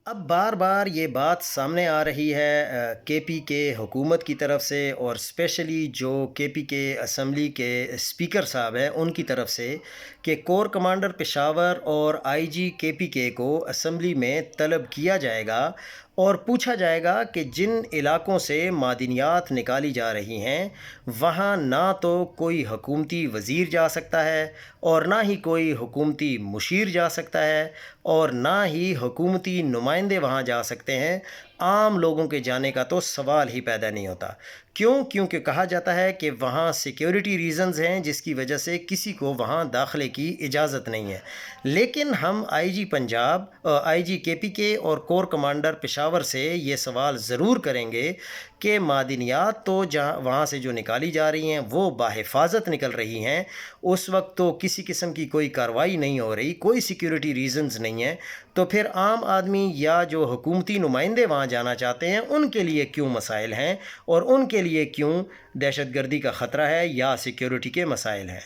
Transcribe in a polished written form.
اب بار بار یہ بات سامنے آ رہی ہے کے پی کے حکومت کی طرف سے، اور اسپیشلی جو کے پی کے اسمبلی کے اسپیکر صاحب ہیں ان کی طرف سے، کہ کور کمانڈر پشاور اور آئی جی کے پی کے کو اسمبلی میں طلب کیا جائے گا اور پوچھا جائے گا کہ جن علاقوں سے معدنیات نکالی جا رہی ہیں وہاں نہ تو کوئی حکومتی وزیر جا سکتا ہے، اور نہ ہی کوئی حکومتی مشیر جا سکتا ہے، اور نہ ہی حکومتی نمائندے وہاں جا سکتے ہیں۔ عام لوگوں کے جانے کا تو سوال ہی پیدا نہیں ہوتا۔ کیونکہ کہا جاتا ہے کہ وہاں سیکیورٹی ریزنز ہیں جس کی وجہ سے کسی کو وہاں داخلے کی اجازت نہیں ہے۔ لیکن ہم آئی جی پنجاب، آئی جی کے پی کے اور کور کمانڈر پشاور سے یہ سوال ضرور کریں گے کہ معدنیات تو وہاں سے جو نکالی جا رہی ہیں وہ بحفاظت نکل رہی ہیں، اس وقت تو کسی قسم کی کوئی کارروائی نہیں ہو رہی، کوئی سیکیورٹی ریزنز نہیں ہیں، تو پھر عام آدمی یا جو حکومتی نمائندے وہاں جانا چاہتے ہیں ان کے لیے کیوں مسائل ہیں، اور ان کے لیے کیوں دہشت گردی کا خطرہ ہے یا سیکیورٹی کے مسائل ہیں۔